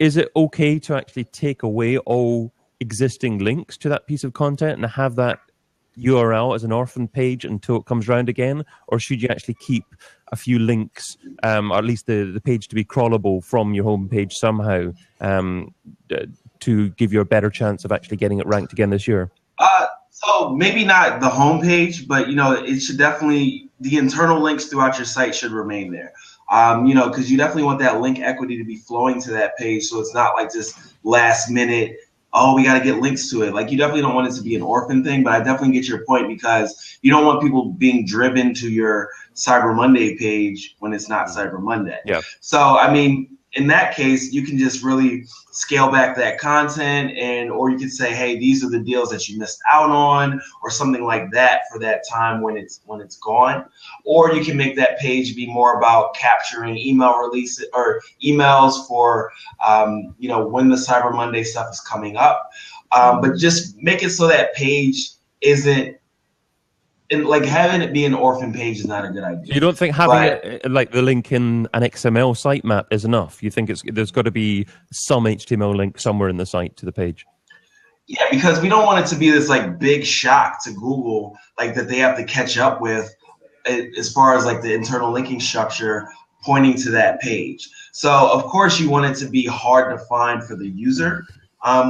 Speaker 1: is it okay to actually take away all existing links to that piece of content and have that URL as an orphan page until it comes round again, or should you actually keep a few links, or at least the page to be crawlable from your homepage somehow, to give you a better chance of actually getting it ranked again this year?
Speaker 3: So maybe not the homepage, but it should definitely, the internal links throughout your site should remain there. Because you definitely want that link equity to be flowing to that page, so it's not like just last minute, oh, we got to get links to it. Like, you definitely don't want it to be an orphan thing, but I definitely get your point because you don't want people being driven to your Cyber Monday page when it's not Cyber Monday.
Speaker 1: Yeah.
Speaker 3: So, I mean, in that case, you can just really scale back that content, or you could say, hey, these are the deals that you missed out on, or something like that for that time when it's gone. Or you can make that page be more about capturing email releases or emails for when the Cyber Monday stuff is coming up. But just make it so that page isn't, and like having it be an orphan page is not a good idea.
Speaker 1: You don't think having it like the link in an XML sitemap is enough? You think there's got to be some HTML link somewhere in the site to the page?
Speaker 3: Yeah, because we don't want it to be this like big shock to Google, like that they have to catch up with as far as like the internal linking structure pointing to that page. So of course you want it to be hard to find for the user.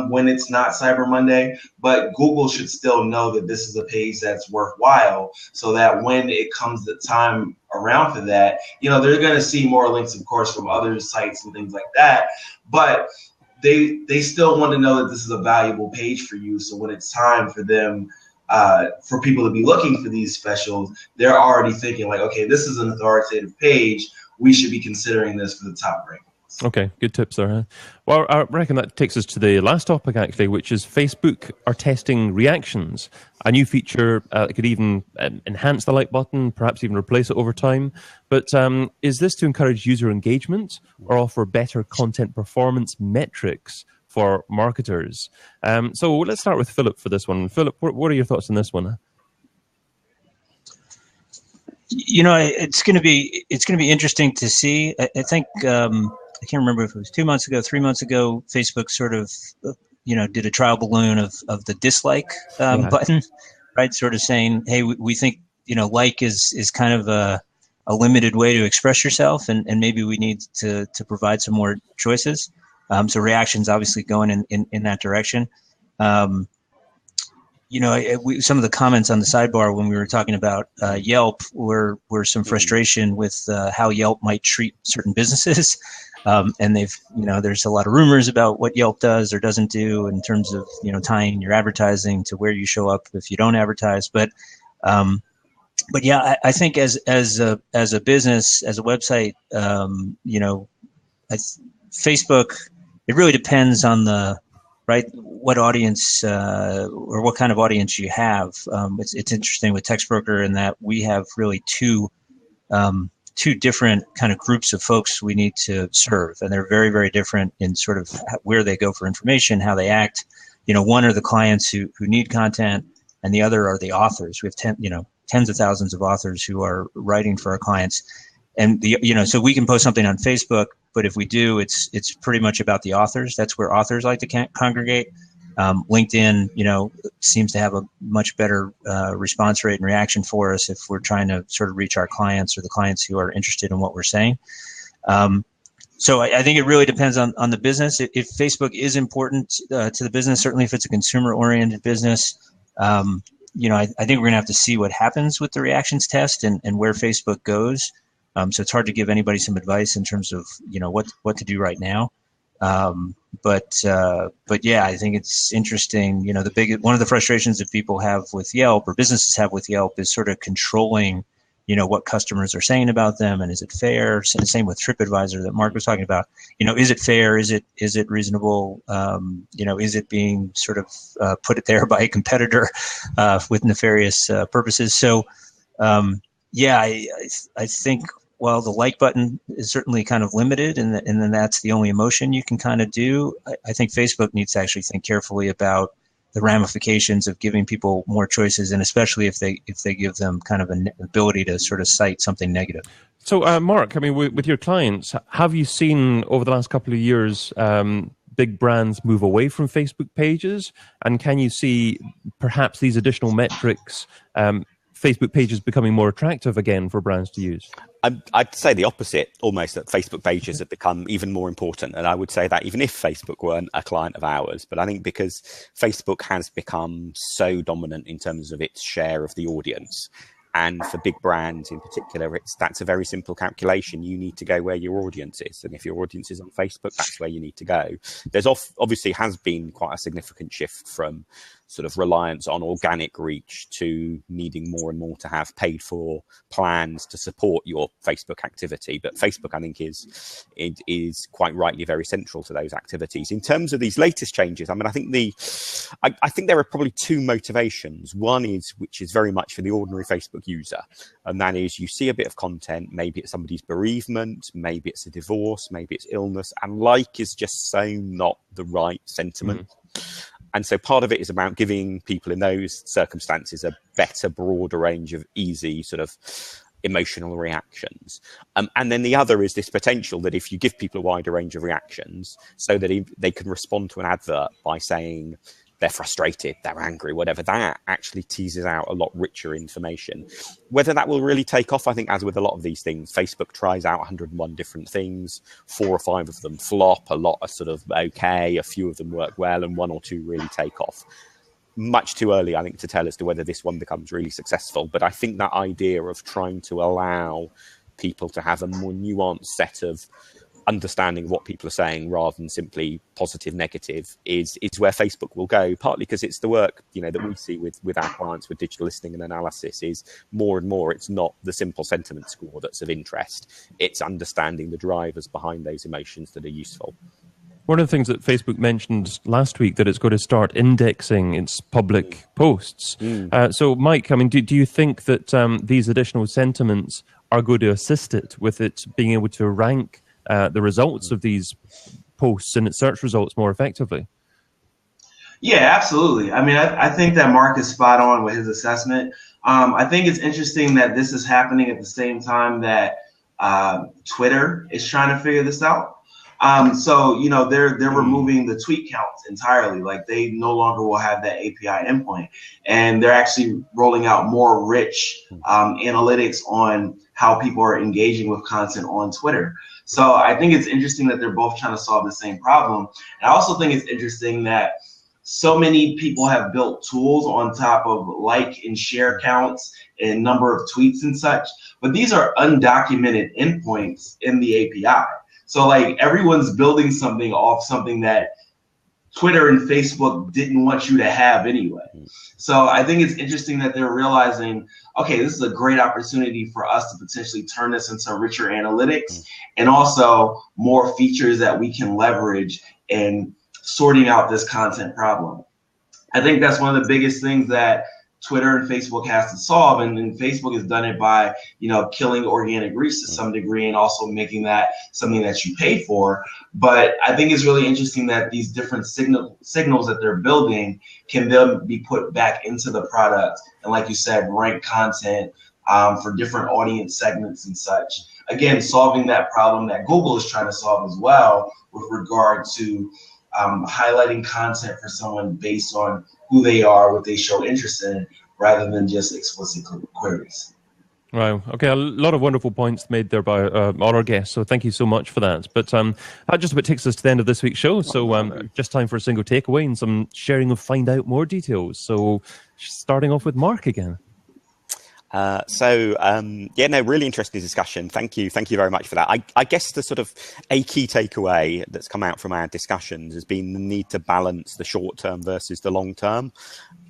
Speaker 3: when it's not Cyber Monday, but Google should still know that this is a page that's worthwhile, so that when it comes the time around for that, they're going to see more links, of course, from other sites and things like that, but they still want to know that this is a valuable page for you. So when it's time for them, for people to be looking for these specials, they're already thinking like, okay, this is an authoritative page. We should be considering this for the top rank.
Speaker 1: Okay, good tips there. Huh? Well, I reckon that takes us to the last topic, actually, which is Facebook are testing reactions, a new feature that could even enhance the like button, perhaps even replace it over time. But is this to encourage user engagement or offer better content performance metrics for marketers? So let's start with Philip for this one. Philip, what are your thoughts on this one?
Speaker 5: It's going to be interesting to see. I think I can't remember if it was 2 months ago, 3 months ago, Facebook sort of did a trial balloon of the dislike button, right? Sort of saying, hey, we think like is kind of a limited way to express yourself, and maybe we need to provide some more choices. So reactions obviously going in that direction. Some of the comments on the sidebar when we were talking about Yelp were some frustration with how Yelp might treat certain businesses. And there's a lot of rumors about what Yelp does or doesn't do in terms of, tying your advertising to where you show up if you don't advertise. But yeah, I think as a business, as a website, Facebook, it really depends on what audience or what kind of audience you have. It's interesting with TextBroker in that we have really two different kind of groups of folks we need to serve, and they're very, very different in sort of where they go for information, how they act. One are the clients who need content, and the other are the authors. We have tens of thousands of authors who are writing for our clients, and so we can post something on Facebook, but if we do, it's pretty much about the authors. That's where authors like to congregate. LinkedIn, seems to have a much better response rate and reaction for us if we're trying to sort of reach our clients or the clients who are interested in what we're saying. So I think it really depends on the business. If Facebook is important to the business, certainly if it's a consumer-oriented business, I think we're going to have to see what happens with the reactions test and where Facebook goes. So it's hard to give anybody some advice in terms of what to do right now. But yeah, I think it's interesting. One of the frustrations that people have with Yelp or businesses have with Yelp is sort of controlling, what customers are saying about them, and is it fair? Same with TripAdvisor that Mark was talking about. Is it fair? Is it reasonable? Is it being sort of put there by a competitor with nefarious purposes? So yeah, I think. Well, the like button is certainly kind of limited, and then that's the only emotion you can kind of do. I think Facebook needs to actually think carefully about the ramifications of giving people more choices, and especially if they give them kind of an ability to sort of cite something negative.
Speaker 1: So, Mark, I mean, with your clients, have you seen over the last couple of years big brands move away from Facebook pages? And can you see perhaps these additional metrics, Facebook pages becoming more attractive again for brands to use?
Speaker 4: I'd say the opposite, almost, that Facebook pages have become even more important. And I would say that even if Facebook weren't a client of ours, but I think because Facebook has become so dominant in terms of its share of the audience, and for big brands in particular, that's a very simple calculation. You need to go where your audience is. And if your audience is on Facebook, that's where you need to go. There's obviously has been quite a significant shift from sort of reliance on organic reach to needing more and more to have paid for plans to support your Facebook activity. But Facebook, I think, is quite rightly very central to those activities. In terms of these latest changes, I mean, I think there are probably two motivations. One is, which is very much for the ordinary Facebook user, and that is you see a bit of content, maybe it's somebody's bereavement, maybe it's a divorce, maybe it's illness, and like is just so not the right sentiment. And so part of it is about giving people in those circumstances a better, broader range of easy sort of emotional reactions. And then the other is this potential that if you give people a wider range of reactions so that they can respond to an advert by saying, they're frustrated, they're angry, whatever, that actually teases out a lot richer information. Whether that will really take off, I think, as with a lot of these things, Facebook tries out 101 different things, 4 or 5 of them flop, a lot are sort of okay, a few of them work well, and 1 or 2 really take off. Much too early, I think, to tell as to whether this one becomes really successful. But I think that idea of trying to allow people to have a more nuanced set of understanding what people are saying rather than simply positive, negative is where Facebook will go, partly because it's the work, that we see with our clients with digital listening and analysis is more and more, it's not the simple sentiment score that's of interest. It's understanding the drivers behind those emotions that are useful.
Speaker 1: One of the things that Facebook mentioned last week, that it's going to start indexing its public posts. So, Mike, I mean, do you think that these additional sentiments are going to assist it with it being able to rank the results of these posts in its search results more effectively?
Speaker 3: Yeah, absolutely. I mean, I think that Mark is spot on with his assessment. I think it's interesting that this is happening at the same time that Twitter is trying to figure this out. So, they're removing the tweet counts entirely. Like, they no longer will have that API endpoint. And they're actually rolling out more rich analytics on how people are engaging with content on Twitter. So I think it's interesting that they're both trying to solve the same problem. And I also think it's interesting that so many people have built tools on top of like and share counts and number of tweets and such. But these are undocumented endpoints in the API. So like everyone's building something off something that Twitter and Facebook didn't want you to have anyway. So I think it's interesting that they're realizing, okay, this is a great opportunity for us to potentially turn this into richer analytics and also more features that we can leverage in sorting out this content problem. I think that's one of the biggest things that Twitter and Facebook has to solve, and then Facebook has done it by, killing organic reach to some degree and also making that something that you pay for. But I think it's really interesting that these different signals that they're building can then be put back into the product and, like you said, rank content for different audience segments and such. Again, solving that problem that Google is trying to solve as well with regard to highlighting content for someone based on who they are, what they show interest in, rather than just explicit queries.
Speaker 1: Wow. Okay, a lot of wonderful points made there by all our guests, so thank you so much for that. But that just about takes us to the end of this week's show, so just time for a single takeaway and some sharing of find out more details. So starting off with Mark again.
Speaker 4: Really interesting discussion. Thank you very much for that. I guess the sort of a key takeaway that's come out from our discussions has been the need to balance the short term versus the long term,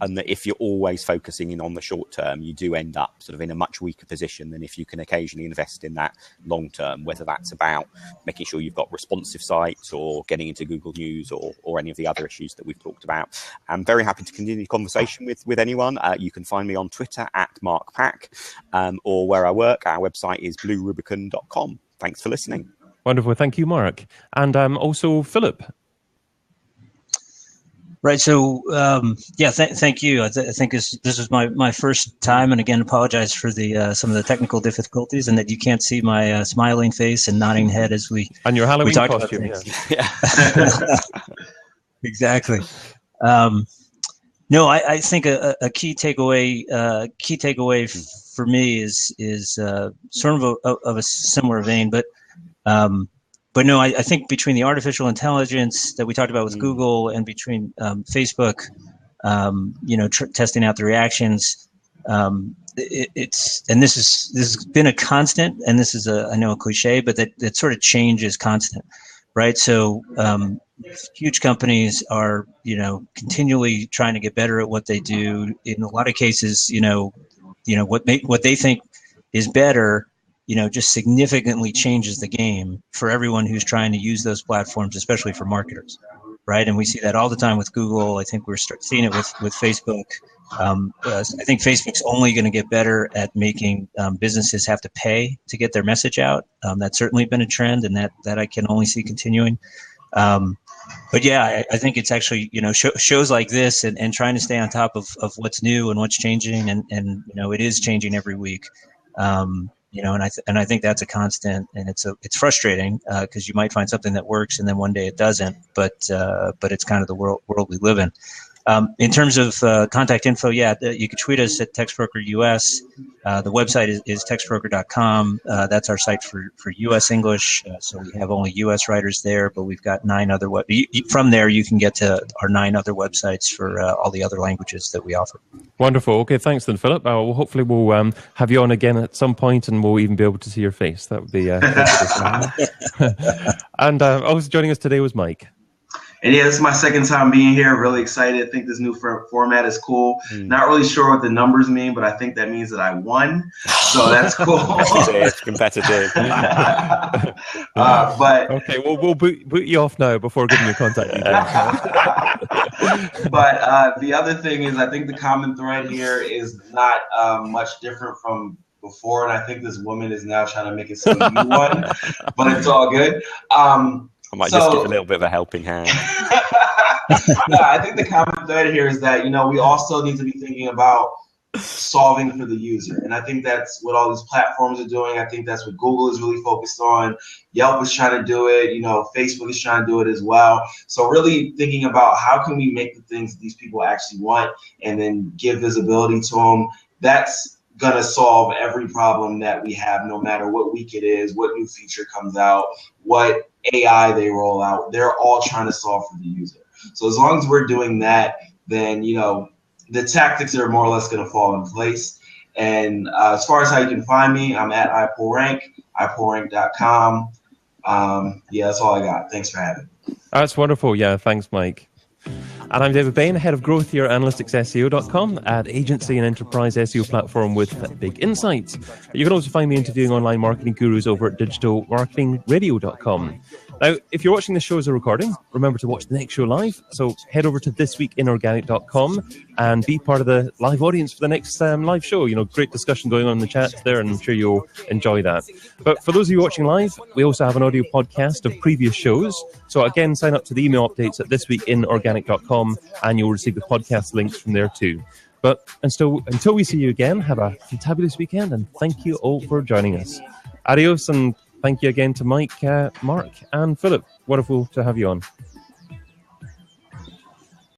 Speaker 4: and that if you're always focusing in on the short term, you do end up sort of in a much weaker position than if you can occasionally invest in that long term, whether that's about making sure you've got responsive sites or getting into Google News or any of the other issues that we've talked about. I'm very happy to continue the conversation with anyone. You can find me on Twitter @MarkPack. Or where I work, our website is bluerubicon.com. Thanks for listening.
Speaker 1: Wonderful. Thank you, Mark. And also Philip.
Speaker 5: Right. So, thank you. I think this is my first time. And again, apologize for the some of the technical difficulties and that you can't see my smiling face and nodding head as we
Speaker 1: and your Halloween
Speaker 5: talk
Speaker 1: costume.
Speaker 5: About things. Yeah. Exactly. No, I think a key takeaway for me is sort of a similar vein, but no, I think between the artificial intelligence that we talked about with Google and between Facebook, testing out the reactions, this has been a constant, and this is I know a cliche, but that sort of change is constant, right? So. Huge companies are, continually trying to get better at what they do. In a lot of cases, what they think is better, just significantly changes the game for everyone who's trying to use those platforms, especially for marketers, right? And we see that all the time with Google. I think we're seeing it with Facebook. I think Facebook's only going to get better at making businesses have to pay to get their message out. That's certainly been a trend, and that I can only see continuing. But yeah, I think it's actually, shows like this and trying to stay on top of what's new and what's changing. And it is changing every week. And I think that's a constant, and it's frustrating because you might find something that works and then one day it doesn't, but it's kind of the world we live in. In terms of contact info, you can tweet us at TextBrokerUS. The website is textbroker.com. That's our site for U.S. English. So we have only U.S. writers there, but we've got 9 other from there you can get to our 9 other websites for all the other languages that we offer.
Speaker 1: Wonderful. Okay, thanks then, Philip. Hopefully we'll have you on again at some point, and we'll even be able to see your face. That would be And also joining us today was Mike.
Speaker 3: And yeah, this is my second time being here. Really excited. I think this new format is cool. Not really sure what the numbers mean, but I think that means that I won. So that's cool.
Speaker 4: Competitive.
Speaker 3: But
Speaker 1: okay, we'll boot you off now before giving you contact details.
Speaker 3: But the other thing is, I think the common thread here is not much different from before, and I think this woman is now trying to make it seem you won, but it's all good.
Speaker 4: I might just give a little bit of a helping hand.
Speaker 3: No, I think the common thread here is that, we also need to be thinking about solving for the user. And I think that's what all these platforms are doing. I think that's what Google is really focused on. Yelp is trying to do it. Facebook is trying to do it as well. So really thinking about how can we make the things that these people actually want and then give visibility to them. That's going to solve every problem that we have, no matter what week it is, what new feature comes out, what AI they roll out. They're all trying to solve for the user. So as long as we're doing that, then, the tactics are more or less going to fall in place. And as far as how you can find me, I'm at iPullRank, iPullRank.com. That's all I got. Thanks for having me.
Speaker 1: That's wonderful. Yeah, thanks, Mike. And I'm David Bain, head of growth here at analyticsseo.com, at agency and enterprise SEO platform with big insights. You can also find me interviewing online marketing gurus over at digitalmarketingradio.com. Now, if you're watching this show as a recording, remember to watch the next show live. So head over to thisweekinorganic.com and be part of the live audience for the next live show. Great discussion going on in the chat there, and I'm sure you'll enjoy that. But for those of you watching live, we also have an audio podcast of previous shows. So again, sign up to the email updates at thisweekinorganic.com and you'll receive the podcast links from there too. But until we see you again, have a fantabulous weekend, and thank you all for joining us. Adios, and thank you again to Mike, Mark, and Philip. Wonderful to have you on.